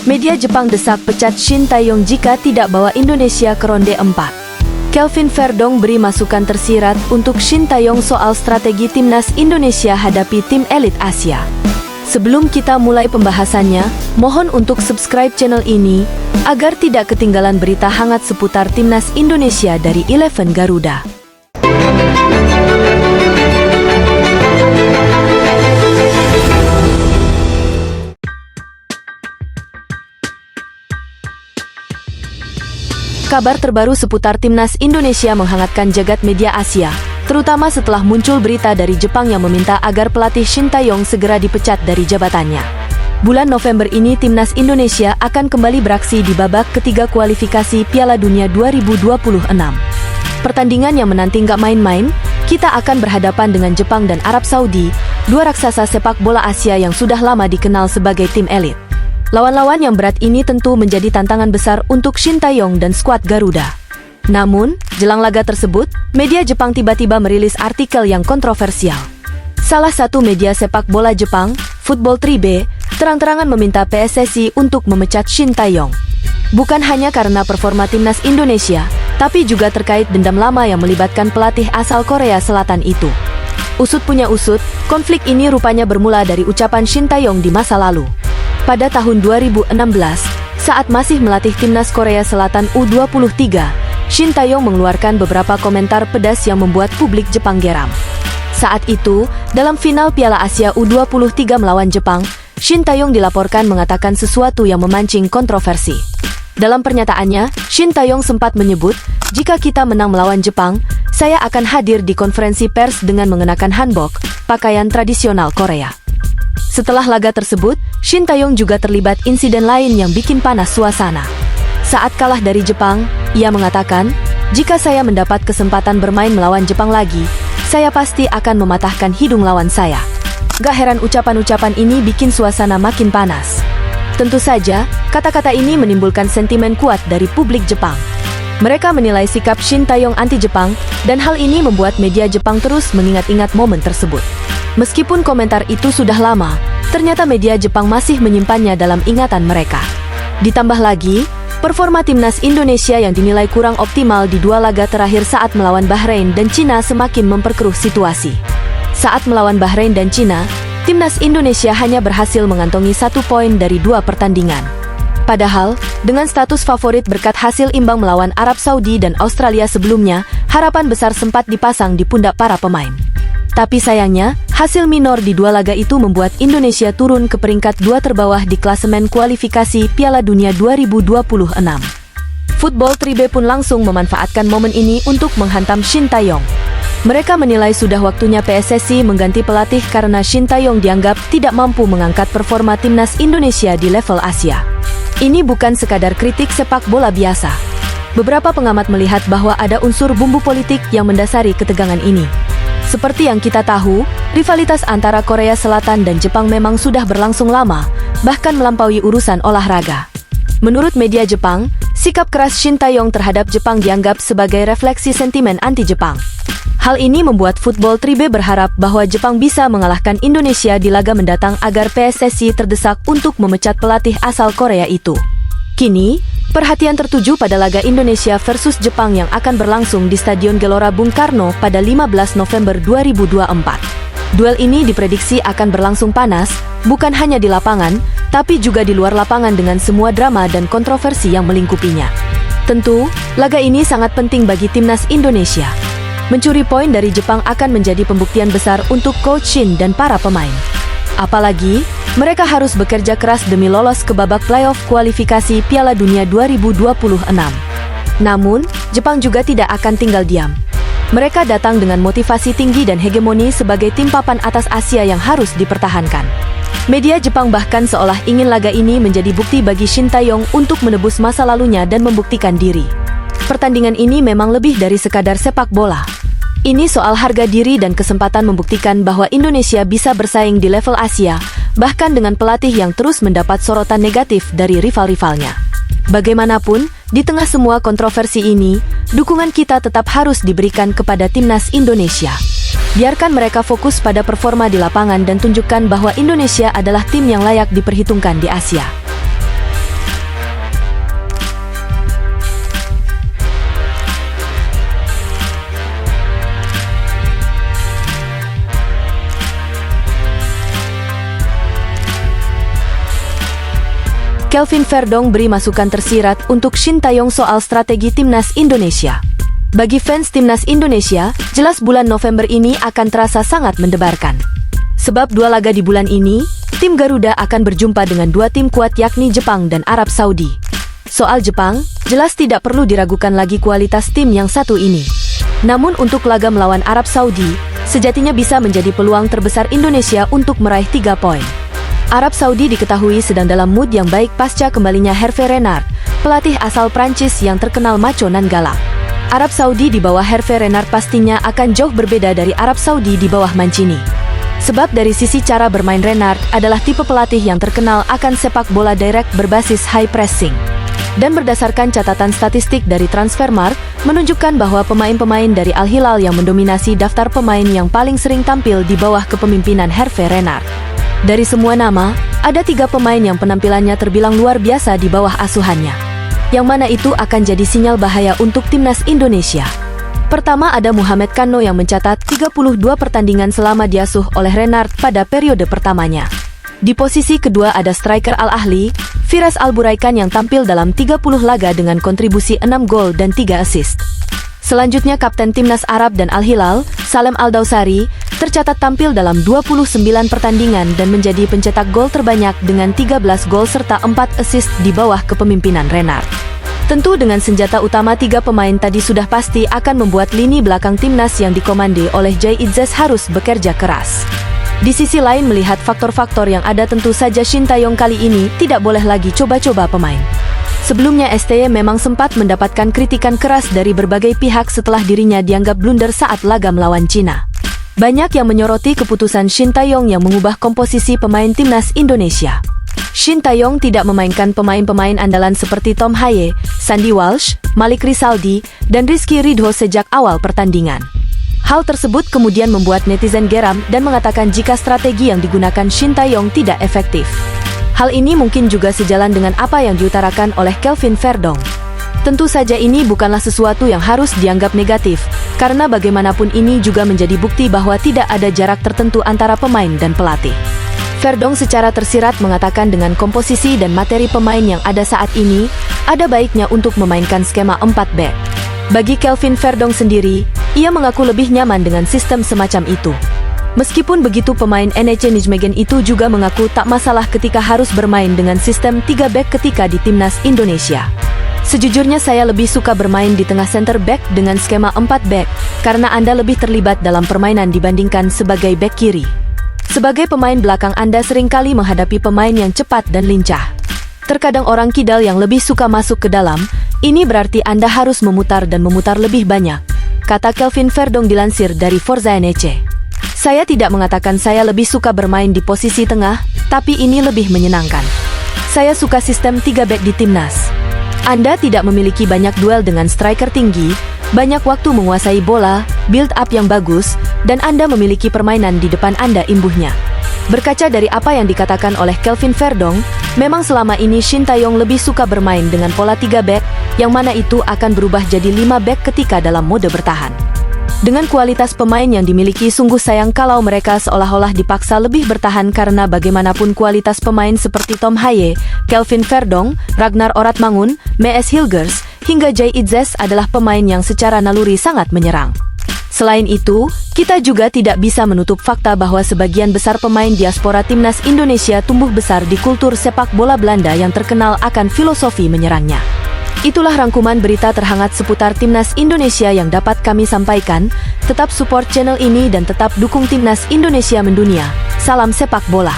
Media Jepang desak pecat Shin Tae-yong jika tidak bawa Indonesia ke ronde 4. Kelvin Verdong beri masukan tersirat untuk Shin Tae-yong soal strategi timnas Indonesia hadapi tim elit Asia. Sebelum kita mulai pembahasannya, mohon untuk subscribe channel ini agar tidak ketinggalan berita hangat seputar timnas Indonesia dari Eleven Garuda. Kabar terbaru seputar timnas Indonesia menghangatkan jagat media Asia, terutama setelah muncul berita dari Jepang yang meminta agar pelatih Shin Tae-yong segera dipecat dari jabatannya. Bulan November ini timnas Indonesia akan kembali beraksi di babak ketiga kualifikasi Piala Dunia 2026. Pertandingan yang menanti nggak main-main, kita akan berhadapan dengan Jepang dan Arab Saudi, dua raksasa sepak bola Asia yang sudah lama dikenal sebagai tim elit. Lawan-lawan yang berat ini tentu menjadi tantangan besar untuk Shin Tae-yong dan skuad Garuda. Namun, jelang laga tersebut, media Jepang tiba-tiba merilis artikel yang kontroversial. Salah satu media sepak bola Jepang, Football Tribe, terang-terangan meminta PSSI untuk memecat Shin Tae-yong. Bukan hanya karena performa timnas Indonesia, tapi juga terkait dendam lama yang melibatkan pelatih asal Korea Selatan itu. Usut punya usut, konflik ini rupanya bermula dari ucapan Shin Tae-yong di masa lalu. Pada tahun 2016, saat masih melatih timnas Korea Selatan U23, Shin Tae-yong mengeluarkan beberapa komentar pedas yang membuat publik Jepang geram. Saat itu, dalam final Piala Asia U23 melawan Jepang, Shin Tae-yong dilaporkan mengatakan sesuatu yang memancing kontroversi. Dalam pernyataannya, Shin Tae-yong sempat menyebut, "Jika kita menang melawan Jepang, saya akan hadir di konferensi pers dengan mengenakan hanbok, pakaian tradisional Korea." Setelah laga tersebut, Shin Tae-yong juga terlibat insiden lain yang bikin panas suasana. Saat kalah dari Jepang, ia mengatakan, "Jika saya mendapat kesempatan bermain melawan Jepang lagi, saya pasti akan mematahkan hidung lawan saya." Gak heran ucapan-ucapan ini bikin suasana makin panas. Tentu saja, kata-kata ini menimbulkan sentimen kuat dari publik Jepang. Mereka menilai sikap Shin Tae-yong anti-Jepang, dan hal ini membuat media Jepang terus mengingat-ingat momen tersebut. Meskipun komentar itu sudah lama, ternyata media Jepang masih menyimpannya dalam ingatan mereka. Ditambah lagi, performa timnas Indonesia yang dinilai kurang optimal di dua laga terakhir saat melawan Bahrain dan Cina semakin memperkeruh situasi. Saat melawan Bahrain dan Cina, timnas Indonesia hanya berhasil mengantongi 1 poin dari 2 pertandingan. Padahal, dengan status favorit berkat hasil imbang melawan Arab Saudi dan Australia sebelumnya, harapan besar sempat dipasang di pundak para pemain. Tapi sayangnya, hasil minor di dua laga itu membuat Indonesia turun ke peringkat 2 terbawah di klasemen kualifikasi Piala Dunia 2026. Football Tribe pun langsung memanfaatkan momen ini untuk menghantam Shin Tae-yong. Mereka menilai sudah waktunya PSSI mengganti pelatih karena Shin Tae-yong dianggap tidak mampu mengangkat performa timnas Indonesia di level Asia. Ini bukan sekadar kritik sepak bola biasa. Beberapa pengamat melihat bahwa ada unsur bumbu politik yang mendasari ketegangan ini. Seperti yang kita tahu, rivalitas antara Korea Selatan dan Jepang memang sudah berlangsung lama, bahkan melampaui urusan olahraga. Menurut media Jepang, sikap keras Shin Tae-yong terhadap Jepang dianggap sebagai refleksi sentimen anti-Jepang. Hal ini membuat Football Tribe berharap bahwa Jepang bisa mengalahkan Indonesia di laga mendatang agar PSSI terdesak untuk memecat pelatih asal Korea itu. Kini, perhatian tertuju pada laga Indonesia versus Jepang yang akan berlangsung di Stadion Gelora Bung Karno pada 15 November 2024. Duel ini diprediksi akan berlangsung panas, bukan hanya di lapangan, tapi juga di luar lapangan dengan semua drama dan kontroversi yang melingkupinya. Tentu, laga ini sangat penting bagi timnas Indonesia. Mencuri poin dari Jepang akan menjadi pembuktian besar untuk Coach Shin dan para pemain. Apalagi, mereka harus bekerja keras demi lolos ke babak playoff kualifikasi Piala Dunia 2026. Namun, Jepang juga tidak akan tinggal diam. Mereka datang dengan motivasi tinggi dan hegemoni sebagai tim papan atas Asia yang harus dipertahankan. Media Jepang bahkan seolah ingin laga ini menjadi bukti bagi Shin Tae-yong untuk menebus masa lalunya dan membuktikan diri. Pertandingan ini memang lebih dari sekadar sepak bola. Ini soal harga diri dan kesempatan membuktikan bahwa Indonesia bisa bersaing di level Asia, bahkan dengan pelatih yang terus mendapat sorotan negatif dari rival-rivalnya. Bagaimanapun, di tengah semua kontroversi ini, dukungan kita tetap harus diberikan kepada timnas Indonesia. Biarkan mereka fokus pada performa di lapangan dan tunjukkan bahwa Indonesia adalah tim yang layak diperhitungkan di Asia. Kelvin Verdong beri masukan tersirat untuk Shin Tae-yong soal strategi timnas Indonesia. Bagi fans timnas Indonesia, jelas bulan November ini akan terasa sangat mendebarkan. Sebab 2 laga di bulan ini, tim Garuda akan berjumpa dengan 2 tim kuat yakni Jepang dan Arab Saudi. Soal Jepang, jelas tidak perlu diragukan lagi kualitas tim yang satu ini. Namun untuk laga melawan Arab Saudi, sejatinya bisa menjadi peluang terbesar Indonesia untuk meraih 3 poin. Arab Saudi diketahui sedang dalam mood yang baik pasca kembalinya Hervé Renard, pelatih asal Prancis yang terkenal maco nan galak. Arab Saudi di bawah Hervé Renard pastinya akan jauh berbeda dari Arab Saudi di bawah Mancini. Sebab dari sisi cara bermain Renard adalah tipe pelatih yang terkenal akan sepak bola direct berbasis high pressing. Dan berdasarkan catatan statistik dari Transfermarkt, menunjukkan bahwa pemain-pemain dari Al Hilal yang mendominasi daftar pemain yang paling sering tampil di bawah kepemimpinan Hervé Renard. Dari semua nama, ada 3 pemain yang penampilannya terbilang luar biasa di bawah asuhannya. Yang mana itu akan jadi sinyal bahaya untuk timnas Indonesia. Pertama ada Mohamed Kano yang mencatat 32 pertandingan selama diasuh oleh Renard pada periode pertamanya. Di posisi kedua ada striker Al Ahly, Firas Al Buraikan yang tampil dalam 30 laga dengan kontribusi 6 gol dan 3 assist. Selanjutnya Kapten Timnas Arab dan Al Hilal, Salem Al Dawsari, tercatat tampil dalam 29 pertandingan dan menjadi pencetak gol terbanyak dengan 13 gol serta 4 assist di bawah kepemimpinan Renard. Tentu dengan senjata utama 3 pemain tadi sudah pasti akan membuat lini belakang timnas yang dikomande oleh Jay Itzes harus bekerja keras. Di sisi lain melihat faktor-faktor yang ada tentu saja Shin Tae-yong kali ini tidak boleh lagi coba-coba pemain. Sebelumnya STY memang sempat mendapatkan kritikan keras dari berbagai pihak setelah dirinya dianggap blunder saat laga melawan Cina. Banyak yang menyoroti keputusan Shin Tae-yong yang mengubah komposisi pemain timnas Indonesia. Shin Tae-yong tidak memainkan pemain-pemain andalan seperti Tom Haye, Sandy Walsh, Malik Rizaldi, dan Rizky Ridho sejak awal pertandingan. Hal tersebut kemudian membuat netizen geram dan mengatakan jika strategi yang digunakan Shin Tae-yong tidak efektif. Hal ini mungkin juga sejalan dengan apa yang diutarakan oleh Kelvin Verdong. Tentu saja ini bukanlah sesuatu yang harus dianggap negatif, karena bagaimanapun ini juga menjadi bukti bahwa tidak ada jarak tertentu antara pemain dan pelatih. Verdong secara tersirat mengatakan dengan komposisi dan materi pemain yang ada saat ini, ada baiknya untuk memainkan skema 4 back. Bagi Kelvin Verdong sendiri, ia mengaku lebih nyaman dengan sistem semacam itu. Meskipun begitu pemain NEC Nijmegen itu juga mengaku tak masalah ketika harus bermain dengan sistem 3 back ketika di timnas Indonesia. Sejujurnya saya lebih suka bermain di tengah center back dengan skema 4 back, karena Anda lebih terlibat dalam permainan dibandingkan sebagai back kiri. Sebagai pemain belakang Anda seringkali menghadapi pemain yang cepat dan lincah. Terkadang orang kidal yang lebih suka masuk ke dalam, ini berarti Anda harus memutar dan memutar lebih banyak, kata Kelvin Verdong dilansir dari Forza NEC. Saya tidak mengatakan saya lebih suka bermain di posisi tengah, tapi ini lebih menyenangkan. Saya suka sistem 3 back di timnas. Anda tidak memiliki banyak duel dengan striker tinggi, banyak waktu menguasai bola, build up yang bagus, dan Anda memiliki permainan di depan Anda imbuhnya. Berkaca dari apa yang dikatakan oleh Kelvin Verdong, memang selama ini Shin Tae-yong lebih suka bermain dengan pola 3 back, yang mana itu akan berubah jadi 5 back ketika dalam mode bertahan. Dengan kualitas pemain yang dimiliki sungguh sayang kalau mereka seolah-olah dipaksa lebih bertahan karena bagaimanapun kualitas pemain seperti Tom Haye, Kelvin Verdong, Ragnar Oratmangun, Mees Hilgers, hingga Jay Itzes adalah pemain yang secara naluri sangat menyerang. Selain itu, kita juga tidak bisa menutup fakta bahwa sebagian besar pemain diaspora timnas Indonesia tumbuh besar di kultur sepak bola Belanda yang terkenal akan filosofi menyerangnya. Itulah rangkuman berita terhangat seputar timnas Indonesia yang dapat kami sampaikan. Tetap support channel ini dan tetap dukung timnas Indonesia mendunia. Salam sepak bola.